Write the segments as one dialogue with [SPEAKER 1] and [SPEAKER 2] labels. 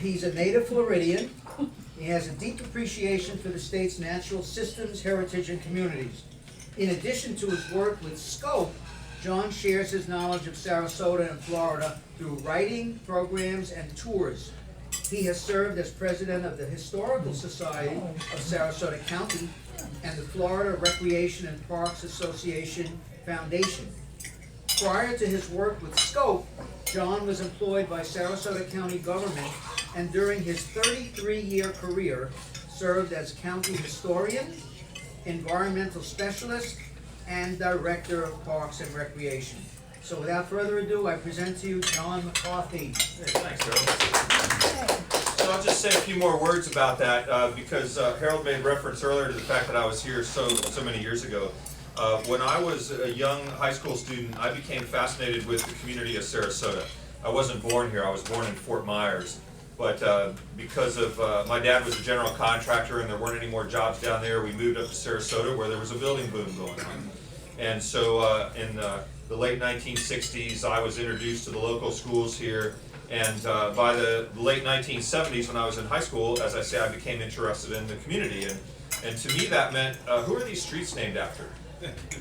[SPEAKER 1] He's a native Floridian. He has a deep appreciation for the state's natural systems, heritage, and communities. In addition to his work with SCOPE, John shares his knowledge of Sarasota and Florida through writing, programs, and tours. He has served as president of the Historical Society of Sarasota County and the Florida Recreation and Parks Association Foundation. Prior to his work with SCOPE, John was employed by Sarasota County government and during his 33-year career served as county historian, environmental specialist, and director of Parks and Recreation. So without further ado, I present to you John McCarthy.
[SPEAKER 2] Hey, thanks, Harold. So I'll just say a few more words about that because Harold made reference earlier to the fact that I was here so many years ago. When I was a young high school student, I became fascinated with the community of Sarasota. I wasn't born here, I was born in Fort Myers. But because of my dad was a general contractor and there weren't any more jobs down there, we moved up to Sarasota where there was a building boom going on. And so in the late 1960s, I was introduced to the local schools here. And by the late 1970s, when I was in high school, as I say, I became interested in the community. And to me, that meant, who are these streets named after?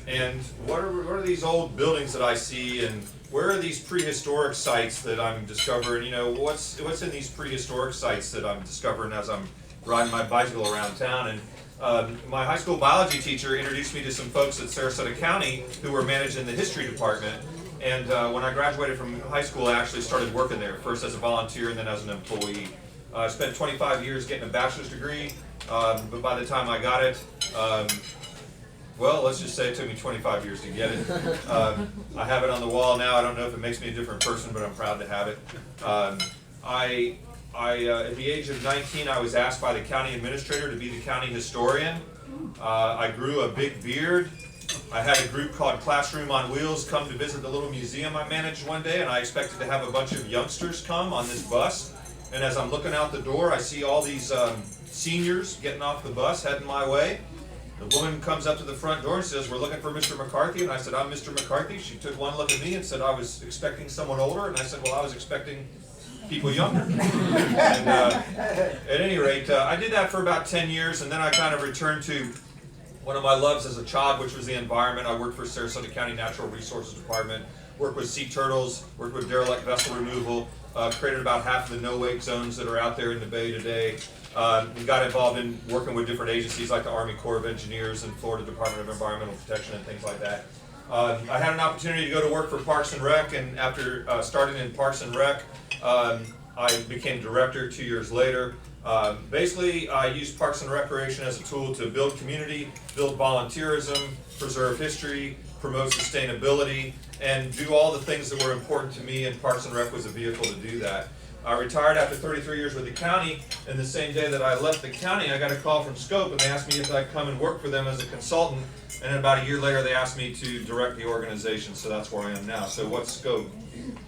[SPEAKER 2] And what are these old buildings that I see? And where are these prehistoric sites that I'm discovering? You know, what's in these prehistoric sites that I'm discovering as I'm riding my bicycle around town? And my high school biology teacher introduced me to some folks at Sarasota County who were managing the history department. And when I graduated from high school, I actually started working there, first as a volunteer and then as an employee. I spent 25 years getting a bachelor's degree, but by the time I got it, well, let's just say it took me 25 years to get it. I have it on the wall now. I don't know if it makes me a different person, but I'm proud to have it. At the age of 19, I was asked by the county administrator to be the county historian. I grew a big beard. I had a group called Classroom on Wheels come to visit the little museum I managed one day, and I expected to have a bunch of youngsters come on this bus. And as I'm looking out the door, I see all these seniors getting off the bus, heading my way. The woman comes up to the front door and says, "We're looking for Mr. McCarthy." And I said, "I'm Mr. McCarthy." She took one look at me and said, "I was expecting someone older." And I said, "Well, I was expecting people younger." And at any rate, I did that for about 10 years, and then I kind of returned to one of my loves as a child, which was the environment. I worked for Sarasota County Natural Resources Department, worked with sea turtles, worked with derelict vessel removal, created about half of the no-wake zones that are out there in the bay today. We got involved in working with different agencies like the Army Corps of Engineers and Florida Department of Environmental Protection and things like that. I had an opportunity to go to work for Parks and Rec, and after starting in Parks and Rec, I became director 2 years later. Basically, I used Parks and Recreation as a tool to build community, build volunteerism, preserve history, promote sustainability, and do all the things that were important to me, and Parks and Rec was a vehicle to do that. I retired after 33 years with the county, and the same day that I left the county, I got a call from SCOPE, and they asked me if I'd come and work for them as a consultant, and then about a year later, they asked me to direct the organization, so that's where I am now. So what's SCOPE?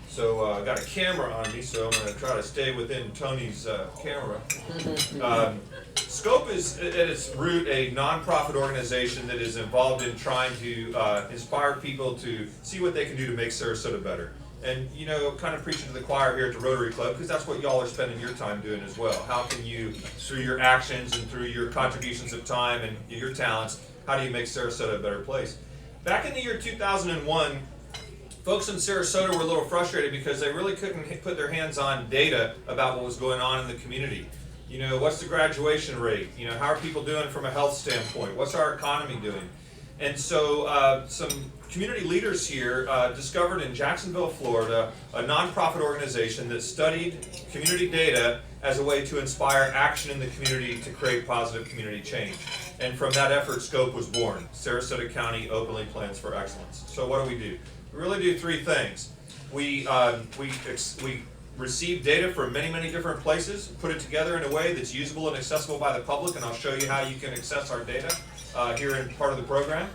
[SPEAKER 2] So I got a camera on me, so I'm going to try to stay within Tony's camera. SCOPE is, at its root, a nonprofit organization that is involved in trying to inspire people to see what they can do to make Sarasota better. And, you know, kind of preaching to the choir here at the Rotary Club, because that's what y'all are spending your time doing as well. How can you, through your actions and through your contributions of time and your talents, how do you make Sarasota a better place? Back in the year 2001, folks in Sarasota were a little frustrated because they really couldn't put their hands on data about what was going on in the community. You know, what's the graduation rate? You know, how are people doing from a health standpoint? What's our economy doing? And so some community leaders here discovered in Jacksonville, Florida, a nonprofit organization that studied community data as a way to inspire action in the community to create positive community change. And from that effort, SCOPE was born. Sarasota County Openly Plans for Excellence. So what do? We really do three things. We receive data from many different places, put it together in a way that's usable and accessible by the public, and I'll show you how you can access our data here in part of the program.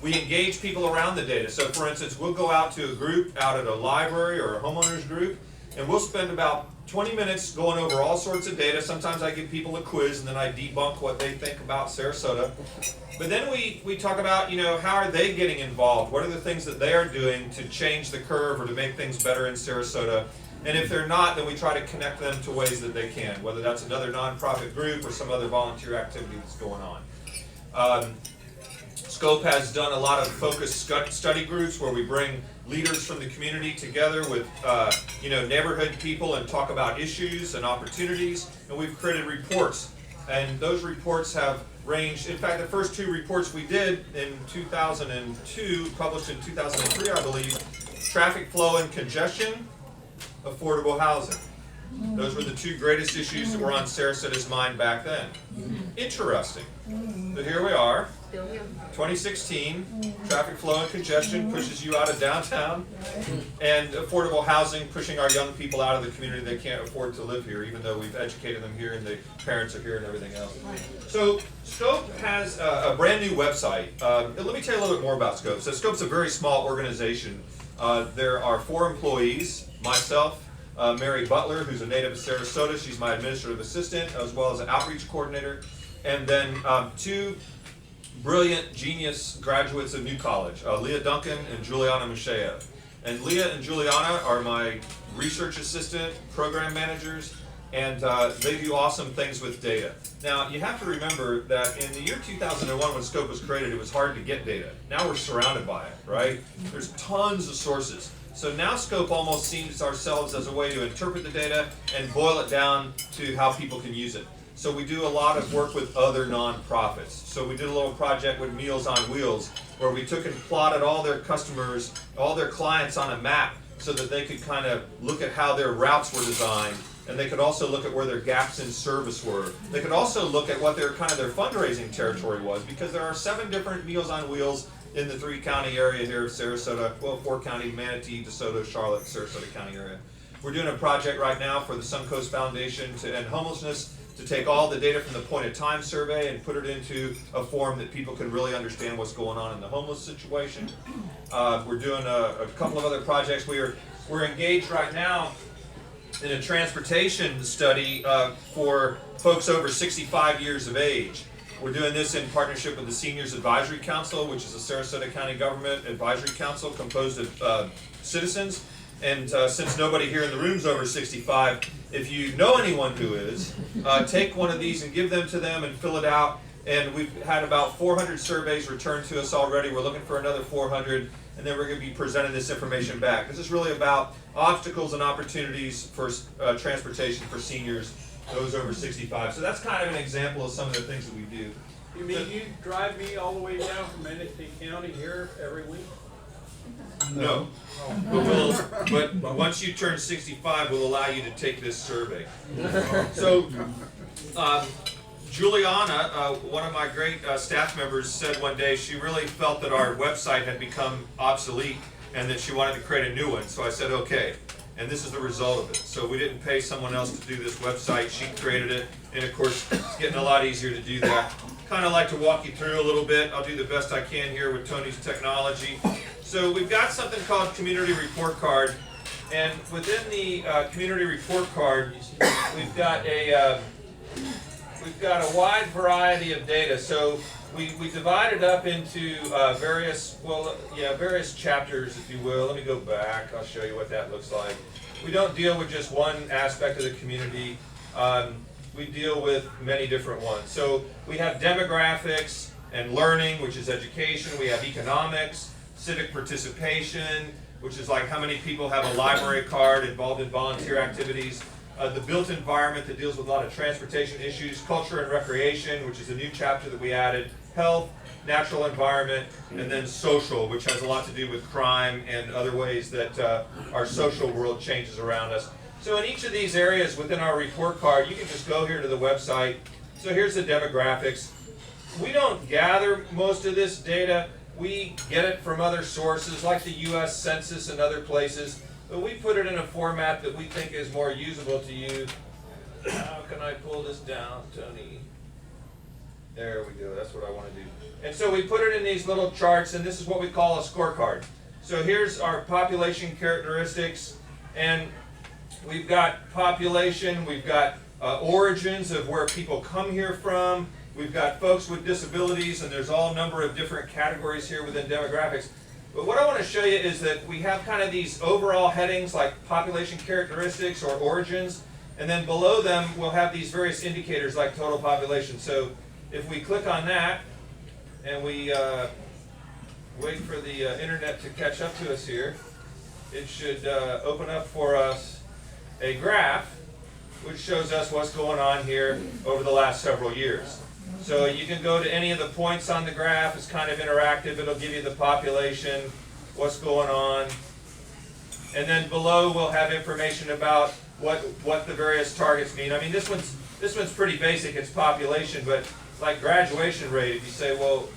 [SPEAKER 2] We engage people around the data. So for instance, we'll go out to a group out at a library or a homeowners group, and we'll spend about 20 minutes going over all sorts of data. Sometimes I give people a quiz and then I debunk what they think about Sarasota. But then we talk about, you know, how are they getting involved? What are the things that they are doing to change the curve or to make things better in Sarasota? And if they're not, then we try to connect them to ways that they can, whether that's another nonprofit group or some other volunteer activity that's going on. Scope has done a lot of focused study groups where we bring leaders from the community together with neighborhood people and talk about issues and opportunities, and we've created reports. And those reports have ranged, in fact, the first 2 reports we did in 2002, published in 2003, I believe, traffic flow and congestion, affordable housing. Those were the 2 greatest issues that were on Sarasota's mind back then. Interesting. So here we are, 2016, traffic flow and congestion pushes you out of downtown, and affordable housing pushing our young people out of the community. They can't afford to live here, even though we've educated them here and the parents are here and everything else. So Scope has a brand new website. Let me tell you a little bit more about Scope. So Scope's a very small organization. There are 4 employees, myself, Mary Butler, who's a native of Sarasota. She's my administrative assistant, as well as an outreach coordinator. And then 2 brilliant, genius graduates of New College, Leah Duncan and Juliana Masheyev. And Leah and Juliana are my research assistant, program managers, and they do awesome things with data. Now, you have to remember that in the year 2001, when Scope was created, it was hard to get data. Now we're surrounded by it, right? There's tons of sources. So now Scope almost sees ourselves as a way to interpret the data and boil it down to how people can use it. So we do a lot of work with other nonprofits. So we did a little project with Meals on Wheels, where we took and plotted all their customers, all their clients on a map, so that they could kind of look at how their routes were designed, and they could also look at where their gaps in service were. They could also look at what their fundraising territory was, because there are 7 different Meals on Wheels in the 3-county area here of Sarasota, well, 4-county, Manatee, DeSoto, Charlotte, Sarasota County area. We're doing a project right now for the Suncoast Foundation to end homelessness, to take all the data from the point of time survey and put it into a form that people can really understand what's going on in the homeless situation. We're doing a couple of other projects. We're engaged right now in a transportation study for folks over 65 years of age. We're doing this in partnership with the Seniors Advisory Council, which is a Sarasota County Government Advisory Council composed of citizens. And since nobody here in the room is over 65, if you know anyone who is, take one of these and give them to them and fill it out. And we've had about 400 surveys returned to us already. We're looking for another 400, and then we're going to be presenting this information back. This is really about obstacles and opportunities for transportation for seniors, those over 65. So that's kind of an example of some of the things that we do.
[SPEAKER 3] You mean you drive me all the way down from Manatee County here every week?
[SPEAKER 2] No. But once you turn 65, we'll allow you to take this survey. So, Juliana, one of my great staff members, said one day she really felt that our website had become obsolete and that she wanted to create a new one. So I said, okay. And this is the result of it. So we didn't pay someone else to do this website. She created it. And of course, it's getting a lot easier to do that. Kind of like to walk you through a little bit. I'll do the best I can here with Tony's technology. So we've got something called Community Report Card. And within the Community Report Card, we've got a wide variety of data. So we divide it up into various chapters, if you will. Let me go back. I'll show you what that looks like. We don't deal with just one aspect of the community. We deal with many different ones. So we have demographics and learning, which is education. We have economics, civic participation, which is like how many people have a library card involved in volunteer activities. The built environment that deals with a lot of transportation issues, culture and recreation, which is a new chapter that we added, health, natural environment, and then social, which has a lot to do with crime and other ways that our social world changes around us. So in each of these areas within our report card, you can just go here to the website. So here's the demographics. We don't gather most of this data. We get it from other sources like the U.S. Census and other places. But we put it in a format that we think is more usable to you. How can I pull this down, Tony? There we go. That's what I want to do. And so we put it in these little charts, and this is what we call a scorecard. So here's our population characteristics, and we've got population, we've got origins of where people come here from, we've got folks with disabilities, and there's all number of different categories here within demographics. But what I want to show you is that we have kind of these overall headings like population characteristics or origins, and then below them we'll have these various indicators like total population. So if we click on that and we wait for the internet to catch up to us here, it should open up for us a graph which shows us what's going on here over the last several years. So you can go to any of the points on the graph. It's kind of interactive. It'll give you the population, what's going on. And then below we'll have information about what the various targets mean. I mean, this one's pretty basic. It's population, but like graduation rate, if you say, well,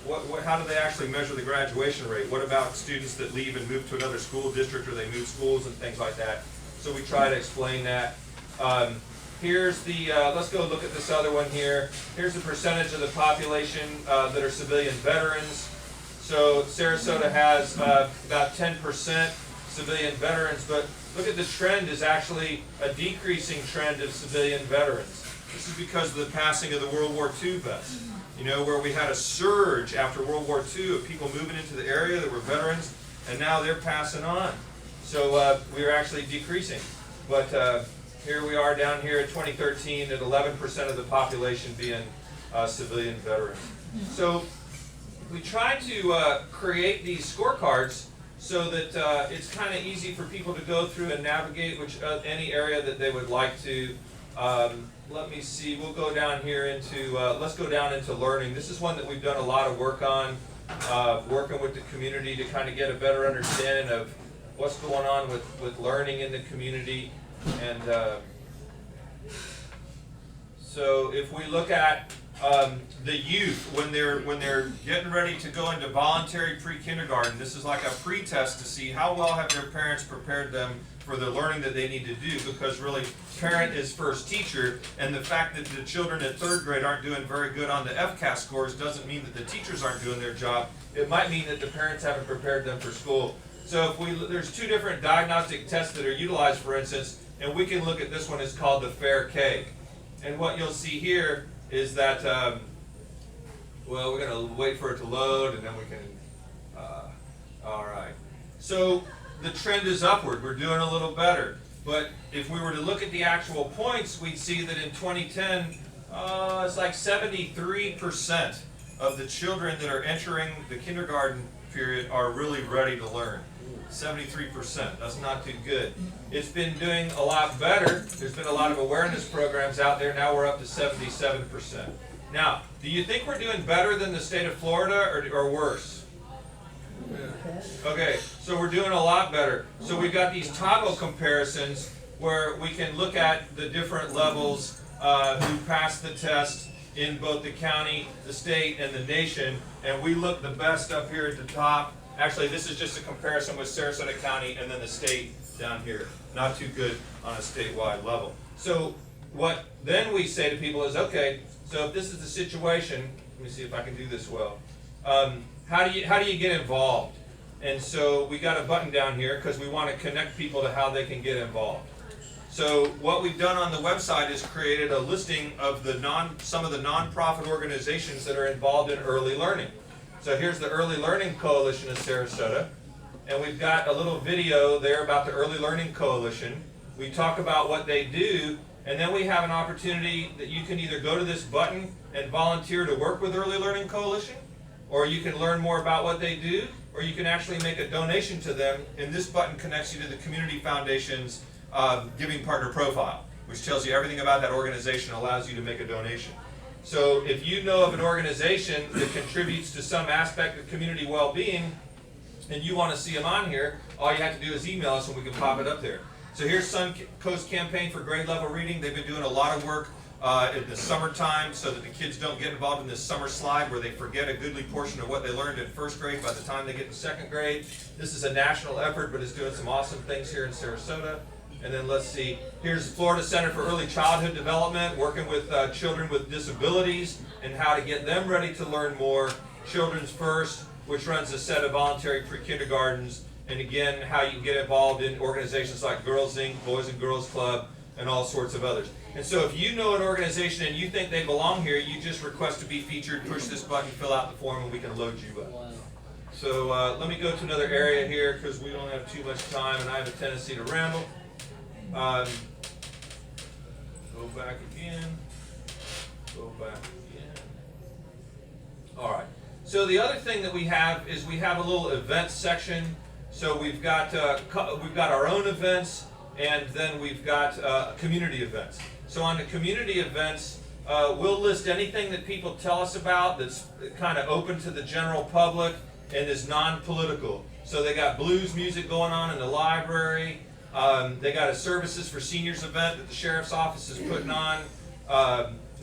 [SPEAKER 2] how do they actually measure the graduation rate? What about students that leave and move to another school district, or they move schools and things like that? So we try to explain that. Here's the, let's go look at this other one here. Here's the percentage of the population that are civilian veterans. So Sarasota has about 10% civilian veterans, but look at the trend is actually a decreasing trend of civilian veterans. This is because of the passing of the World War II vets. You know, where we had a surge after World War II of people moving into the area that were veterans, and now they're passing on. So we are actually decreasing. But here we are down here in 2013 at 11% of the population being civilian veterans. So we try to create these scorecards so that it's kind of easy for people to go through and navigate any area that they would like to. Let me see, we'll go down here into, let's go down into learning. This is one that we've done a lot of work on, working with the community to kind of get a better understanding of what's going on with learning in the community. And so if we look at the youth, when they're getting ready to go into voluntary pre-kindergarten, this is like a pre-test to see how well have their parents prepared them for the learning that they need to do, because really parent is first teacher, and the fact that the children at 3rd grade aren't doing very good on the FCAS scores doesn't mean that the teachers aren't doing their job. It might mean that the parents haven't prepared them for school. So if there's 2 different diagnostic tests that are utilized, for instance, and we can look at this one. It's called the FAIR K. And what you'll see here is that, well, we're going to wait for it to load, and then we can, all right. So the trend is upward. We're doing a little better. But if we were to look at the actual points, we'd see that in 2010, it's like 73% of the children that are entering the kindergarten period are really ready to learn. 73%, that's not too good. It's been doing a lot better. There's been a lot of awareness programs out there. Now we're up to 77%. Now, do you think we're doing better than the state of Florida or worse? Okay, so we're doing a lot better. So we've got these toggle comparisons where we can look at the different levels who passed the test in both the county, the state, and the nation. And we look the best up here at the top. Actually, this is just a comparison with Sarasota County and then the state down here. Not too good on a statewide level. So what then we say to people is, okay, so if this is the situation, let me see if I can do this well. How do you get involved? And so we got a button down here because we want to connect people to how they can get involved. So what we've done on the website is created a listing of some of the nonprofit organizations that are involved in early learning. So here's the Early Learning Coalition of Sarasota, and we've got a little video there about the Early Learning Coalition. We talk about what they do, and then we have an opportunity that you can either go to this button and volunteer to work with Early Learning Coalition, or you can learn more about what they do, or you can actually make a donation to them, and this button connects you to the Community Foundation's Giving Partner Profile, which tells you everything about that organization and allows you to make a donation. So if you know of an organization that contributes to some aspect of community well-being and you want to see them on here, all you have to do is email us and we can pop it up there. So here's Suncoast Campaign for Grade Level Reading. They've been doing a lot of work in the summertime so that the kids don't get involved in this summer slide where they forget a goodly portion of what they learned in 1st grade by the time they get to 2nd grade. This is a national effort, but it's doing some awesome things here in Sarasota. And then let's see, here's Florida Center for Early Childhood Development, working with children with disabilities and how to get them ready to learn more. Children's First, which runs a set of voluntary pre-kindergartens, and again, how you can get involved in organizations like Girls Inc., Boys and Girls Club, and all sorts of others. And so if you know an organization and you think they belong here, you just request to be featured, push this button, fill out the form, and we can load you up. So let me go to another area here because we don't have too much time and I have a tendency to ramble. Go back again. Go back again. All right. So the other thing that we have is we have a little events section. So we've got our own events, and then we've got community events. So on the community events, we'll list anything that people tell us about that's kind of open to the general public and is non-political. So they got blues music going on in the library. They got a services for seniors event that the sheriff's office is putting on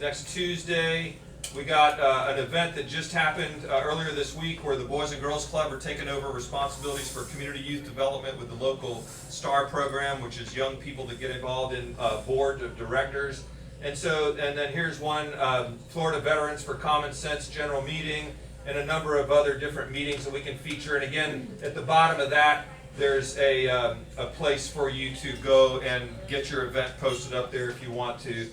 [SPEAKER 2] next Tuesday. We got an event that just happened earlier this week where the Boys and Girls Club are taking over responsibilities for community youth development with the local STAR program, which is young people that get involved in board of directors. And then here's one, Florida Veterans for Common Sense General Meeting, and a number of other different meetings that we can feature. And again, at the bottom of that, there's a place for you to go and get your event posted up there if you want to.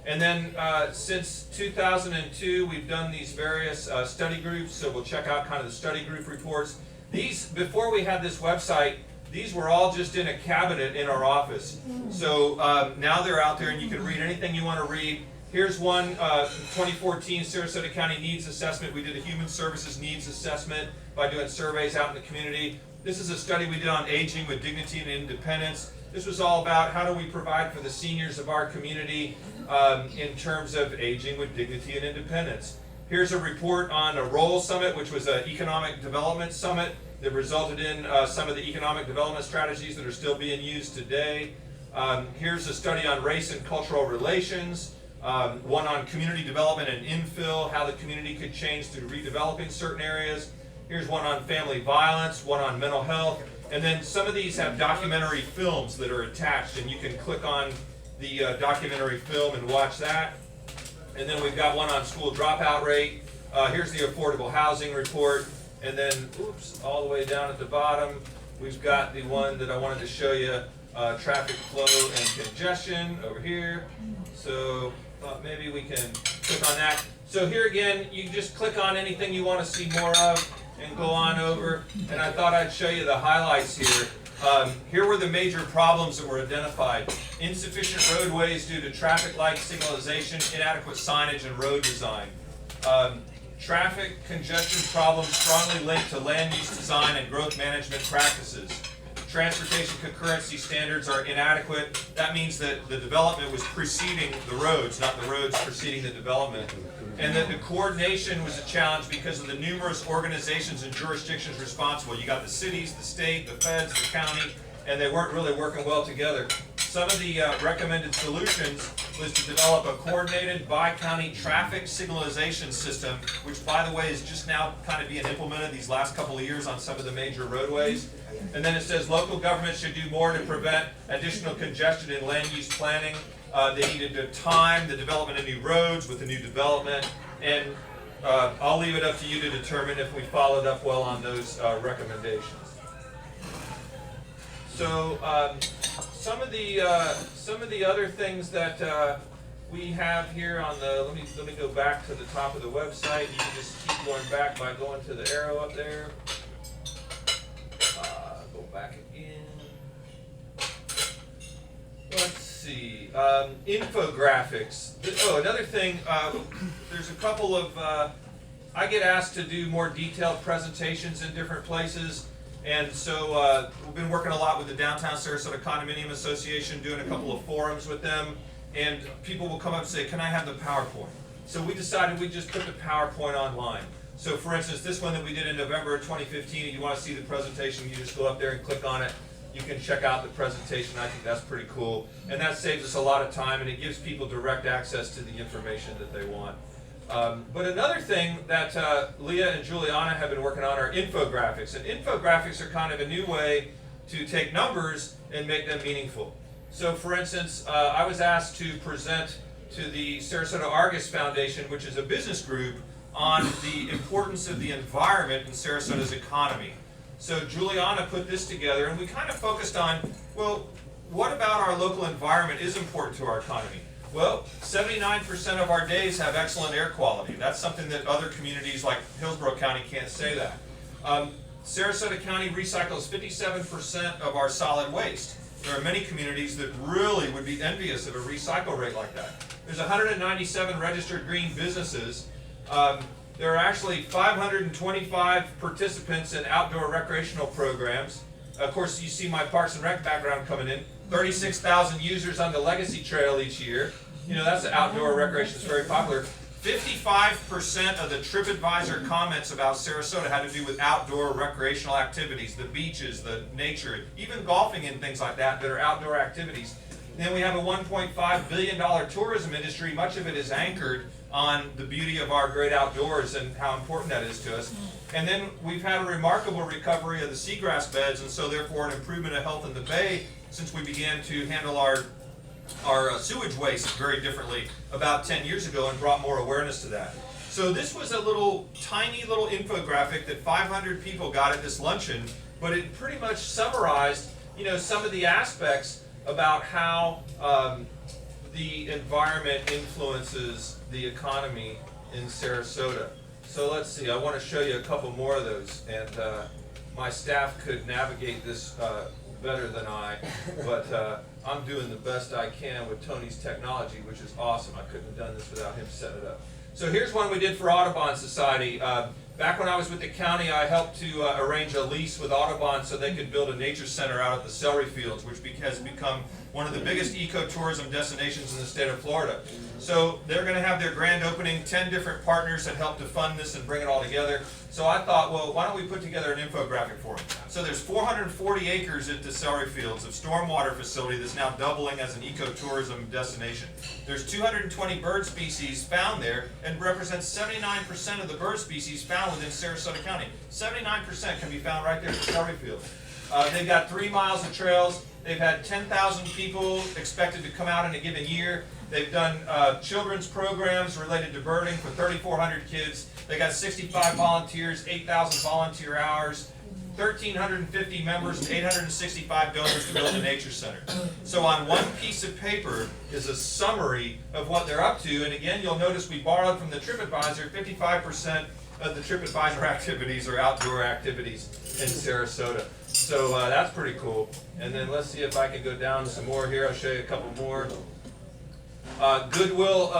[SPEAKER 2] And then since 2002, we've done these various study groups, so we'll check out kind of the study group reports. These, before we had this website, these were all just in a cabinet in our office. So now they're out there and you can read anything you want to read. Here's one, 2014 Sarasota County Needs Assessment. We did a Human Services Needs Assessment by doing surveys out in the community. This is a study we did on aging with dignity and independence. This was all about how do we provide for the seniors of our community in terms of aging with dignity and independence. Here's a report on a ROLL Summit, which was an economic development summit that resulted in some of the economic development strategies that are still being used today. Here's a study on race and cultural relations, one on community development and infill, how the community could change through redeveloping certain areas. Here's one on family violence, one on mental health, and then some of these have documentary films that are attached, and you can click on the documentary film and watch that. And then we've got one on school dropout rate. Here's the affordable housing report, and then, oops, all the way down at the bottom, we've got the one that I wanted to show you, traffic flow and congestion over here. So maybe we can click on that. So here again, you can just click on anything you want to see more of and go on over. And I thought I'd show you the highlights here. Here were the major problems that were identified. Insufficient roadways due to traffic light signalization, inadequate signage, and road design. Traffic congestion problems strongly linked to land use design and growth management practices. Transportation concurrency standards are inadequate. That means that the development was preceding the roads, not the roads preceding the development. And that the coordination was a challenge because of the numerous organizations and jurisdictions responsible. You got the cities, the state, the feds, the county, and they weren't really working well together. Some of the recommended solutions was to develop a coordinated bi-county traffic signalization system, which, by the way, is just now kind of being implemented these last couple of years on some of the major roadways. And then it says local governments should do more to prevent additional congestion in land use planning. They needed to time the development of new roads with the new development, and I'll leave it up to you to determine if we followed up well on those recommendations. So some of the other things that we have here on the let me go back to the top of the website. You can just keep going back by going to the arrow up there. Go back again. Let's see. Infographics. Oh, another thing. There's a couple of. I get asked to do more detailed presentations in different places. And so we've been working a lot with the Downtown Sarasota Condominium Association, doing a couple of forums with them, and people will come up and say, can I have the PowerPoint? So we decided we'd just put the PowerPoint online. So for instance, this one that we did in November of 2015, if you want to see the presentation, you just go up there and click on it. You can check out the presentation. I think that's pretty cool. And that saves us a lot of time, and it gives people direct access to the information that they want. But another thing that Leah and Juliana have been working on are infographics. And infographics are kind of a new way to take numbers and make them meaningful. So for instance, I was asked to present to the Sarasota Argus Foundation, which is a business group, on the importance of the environment in Sarasota's economy. So Juliana put this together, and we kind of focused on, well, what about our local environment is important to our economy? Well, 79% of our days have excellent air quality. That's something that other communities like Hillsborough County can't say that. Sarasota County recycles 57% of our solid waste. There are many communities that really would be envious of a recycle rate like that. There's 197 registered green businesses. There are actually 525 participants in outdoor recreational programs. Of course, you see my Parks and Rec background coming in. 36,000 users on the Legacy Trail each year. You know, that's outdoor recreation. It's very popular. 55% of the TripAdvisor comments about Sarasota had to do with outdoor recreational activities, the beaches, the nature, even golfing and things like that are outdoor activities. And then we have a $1.5 billion tourism industry. Much of it is anchored on the beauty of our great outdoors and how important that is to us. And then we've had a remarkable recovery of the seagrass beds, and so therefore an improvement of health in the bay since we began to handle our sewage waste very differently about 10 years ago and brought more awareness to that. So this was a tiny little infographic that 500 people got at this luncheon, but it pretty much summarized, you know, some of the aspects about how the environment influences the economy in Sarasota. So let's see, I want to show you a couple more of those, and my staff could navigate this better than I, but I'm doing the best I can with Tony's technology, which is awesome. I couldn't have done this without him setting it up. So here's one we did for Audubon Society. Back when I was with the county, I helped to arrange a lease with Audubon so they could build a nature center out at the celery fields, which has become one of the biggest ecotourism destinations in the state of Florida. So they're going to have their grand opening. 10 different partners had helped to fund this and bring it all together. So I thought, well, why don't we put together an infographic for them? So there's 440 acres at the celery fields of stormwater facility that's now doubling as an ecotourism destination. There's 220 bird species found there and represents 79% of the bird species found within Sarasota County. 79% can be found right there at the celery field. They've got 3 miles of trails. They've had 10,000 people expected to come out in a given year. They've done children's programs related to birding for 3,400 kids. They got 65 volunteers, 8,000 volunteer hours, 1,350 members, and 865 donors to build a nature center. So on one piece of paper is a summary of what they're up to. And again, you'll notice we borrowed from the TripAdvisor. 55% of the TripAdvisor activities are outdoor activities in Sarasota. So that's pretty cool. And then let's see if I can go down some more here. I'll show you a couple more. Goodwill,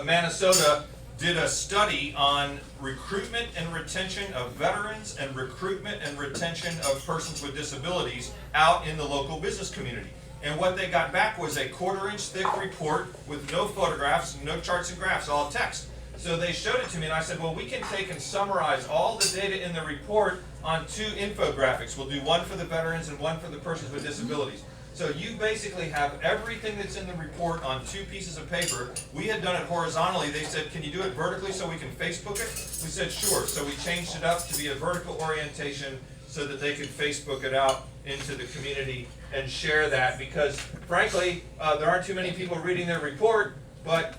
[SPEAKER 2] Minnesota did a study on recruitment and retention of veterans and recruitment and retention of persons with disabilities out in the local business community. And what they got back was a 1/4-inch thick report with no photographs, no charts and graphs, all text. So they showed it to me and I said, well, we can take and summarize all the data in the report on 2 infographics. We'll do one for the veterans and one for the persons with disabilities. So you basically have everything that's in the report on 2 pieces of paper. We had done it horizontally. They said, can you do it vertically so we can Facebook it? We said, sure. So we changed it up to be a vertical orientation so that they could Facebook it out into the community and share that, because frankly, there aren't too many people reading their report, but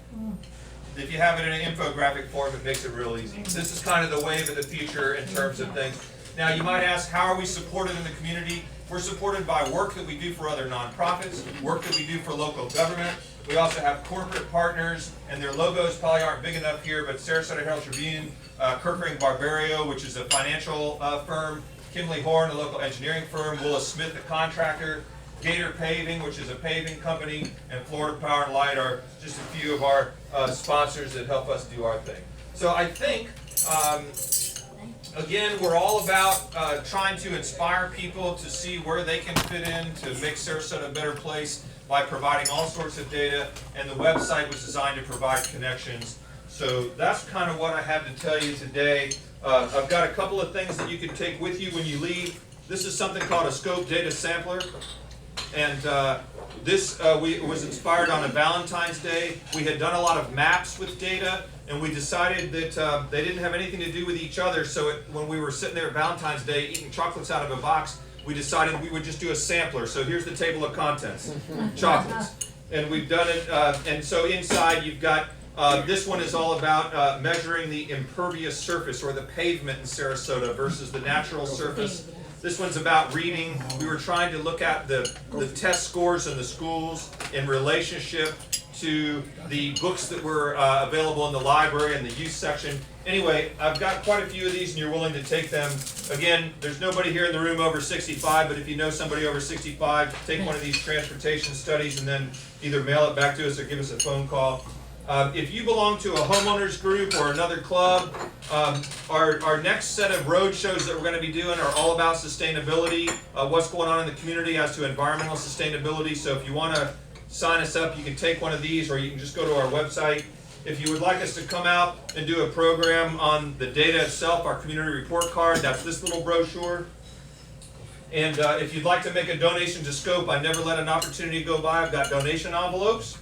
[SPEAKER 2] if you have it in an infographic form, it makes it real easy. This is kind of the wave of the future in terms of things. Now you might ask, how are we supported in the community? We're supported by work that we do for other nonprofits, work that we do for local government. We also have corporate partners, and their logos probably aren't big enough here, but Sarasota Herald Tribune, Kirkering Barbario, which is a financial firm, Kimley Horn, a local engineering firm, Willis Smith, a contractor, Gator Paving, which is a paving company, and Florida Power and Light are just a few of our sponsors that help us do our thing. So I think, again, we're all about trying to inspire people to see where they can fit in to make Sarasota a better place by providing all sorts of data, and the website was designed to provide connections. So that's kind of what I have to tell you today. I've got a couple of things that you can take with you when you leave. This is something called a Scope Data Sampler. And this was inspired on a Valentine's Day. We had done a lot of maps with data, and we decided that they didn't have anything to do with each other. So when we were sitting there at Valentine's Day eating chocolates out of a box, we decided we would just do a sampler. So here's the table of contents, chocolates. And we've done it, and so inside you've got, this one is all about measuring the impervious surface or the pavement in Sarasota versus the natural surface. This one's about reading. We were trying to look at the test scores in the schools in relationship to the books that were available in the library and the youth section. Anyway, I've got quite a few of these and you're willing to take them. Again, there's nobody here in the room over 65, but if you know somebody over 65, take one of these transportation studies and then either mail it back to us or give us a phone call. If you belong to a homeowners group or another club, our next set of road shows that we're going to be doing are all about sustainability, what's going on in the community as to environmental sustainability. So if you want to sign us up, you can take one of these or you can just go to our website. If you would like us to come out and do a program on the data itself, our community report card, that's this little brochure. And if you'd like to make a donation to Scope, I never let an opportunity go by. I've got donation envelopes.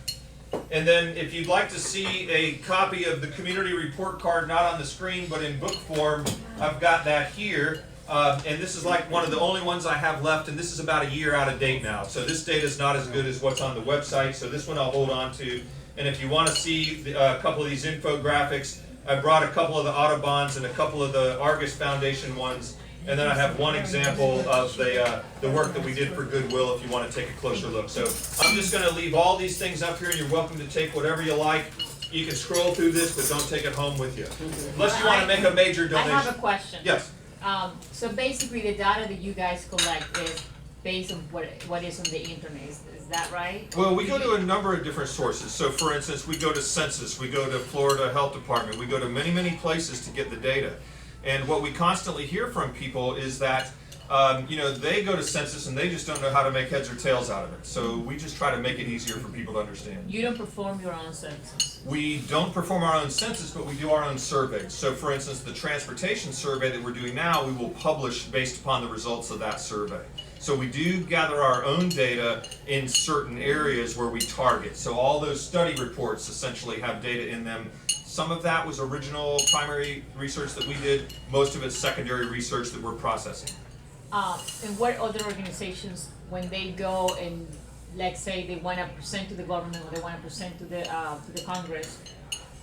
[SPEAKER 2] And then if you'd like to see a copy of the community report card, not on the screen, but in book form, I've got that here. And this is like one of the only ones I have left, and this is about a year out of date now. So this data is not as good as what's on the website, so this one I'll hold on to. And if you want to see a couple of these infographics, I brought a couple of the Audubons and a couple of the Argus Foundation ones. And then I have one example of the work that we did for Goodwill if you want to take a closer look. So I'm just going to leave all these things up here, and you're welcome to take whatever you like. You can scroll through this, but don't take it home with you. Unless you want to make a major donation.
[SPEAKER 4] I have a question.
[SPEAKER 2] Yes.
[SPEAKER 4] So basically the data that you guys collect is based on what is on the internet, is that right?
[SPEAKER 2] Well, we go to a number of different sources. So for instance, we go to Census, we go to Florida Health Department, we go to many, many places to get the data. And what we constantly hear from people is that they go to Census and they just don't know how to make heads or tails out of it. So we just try to make it easier for people to understand.
[SPEAKER 4] You don't perform your own census?
[SPEAKER 2] We don't perform our own census, but we do our own surveys. So for instance, the transportation survey that we're doing now, we will publish based upon the results of that survey. So we do gather our own data in certain areas where we target. So all those study reports essentially have data in them. Some of that was original primary research that we did. Most of it's secondary research that we're processing.
[SPEAKER 4] And what other organizations, when they go and let's say they want to present to the government or they want to present to the Congress,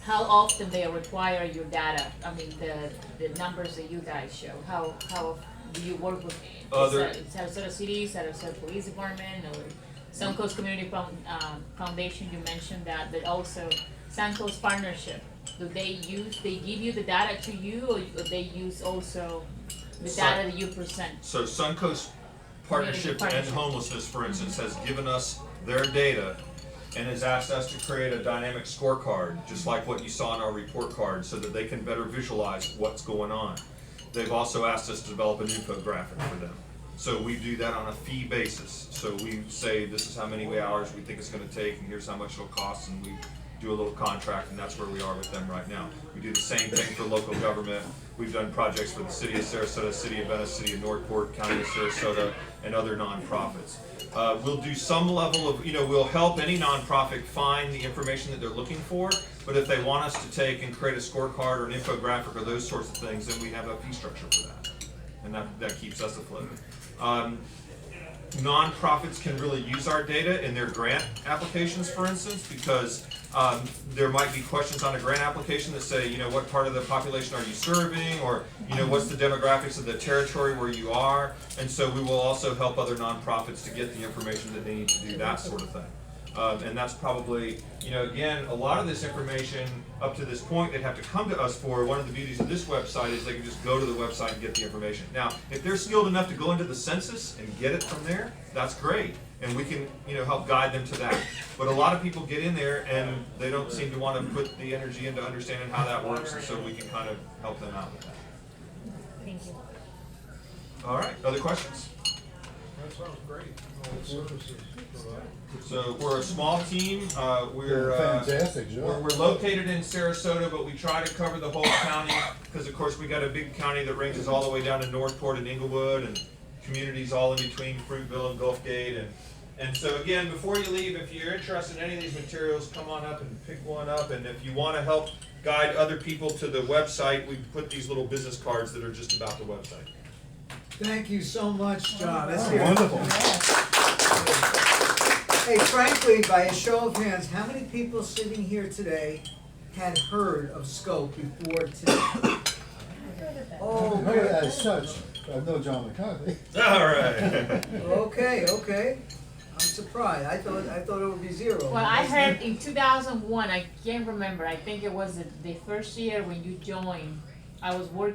[SPEAKER 4] how often they require your data? I mean, the numbers that you guys show. How do you work with Sarasota City, Sarasota Police Department, or Suncoast Community Foundation? You mentioned that, but also Suncoast Partnership. Do they give you the data to you, or they use also the data that you present?
[SPEAKER 2] So Suncoast Partnership to End Homelessness, for instance, has given us their data and has asked us to create a dynamic scorecard, just like what you saw in our report card, so that they can better visualize what's going on. They've also asked us to develop an infographic for them. So we do that on a fee basis. So we say this is how many hours we think it's going to take, and here's how much it'll cost, and we do a little contract, and that's where we are with them right now. We do the same thing for local government. We've done projects for the City of Sarasota, City of Venice, City of Northport, County of Sarasota, and other nonprofits. We'll do some level of, we'll help any nonprofit find the information that they're looking for, but if they want us to take and create a scorecard or an infographic or those sorts of things, then we have a fee structure for that, and that keeps us afloat. Nonprofits can really use our data in their grant applications, for instance, because there might be questions on a grant application that say, what part of the population are you serving, or what's the demographics of the territory where you are, and so we will also help other nonprofits to get the information that they need to do that sort of thing. And that's probably, again, a lot of this information up to this point they'd have to come to us for. One of the beauties of this website is they can just go to the website and get the information. Now, if they're skilled enough to go into the census and get it from there, that's great. And we can, help guide them to that. But a lot of people get in there and they don't seem to want to put the energy into understanding how that works, and so we can kind of help them out with that.
[SPEAKER 4] Thank you.
[SPEAKER 2] All right, other questions?
[SPEAKER 3] That sounds great. All the services provided.
[SPEAKER 2] So we're a small team. We're
[SPEAKER 5] Fantastic job.
[SPEAKER 2] We're located in Sarasota, but we try to cover the whole county because, of course, we got a big county that ranges all the way down to Northport and Inglewood, and communities all in between Fruitville and Gulfgate. And so again, before you leave, if you're interested in any of these materials, come on up and pick one up. And if you want to help guide other people to the website, we put these little business cards that are just about the website.
[SPEAKER 1] Thank you so much, John. Let's
[SPEAKER 5] Oh,
[SPEAKER 1] hear it.
[SPEAKER 5] wonderful.
[SPEAKER 1] Hey, frankly, by a show of hands, how many people sitting here today had heard of Scope before today? Oh,
[SPEAKER 5] Heard as such. I know John McCarthy.
[SPEAKER 2] All right.
[SPEAKER 1] Okay. I'm surprised. I thought it would be zero.
[SPEAKER 4] Well, I heard in 2001, I can't remember, I think it was the first year when you joined, I was working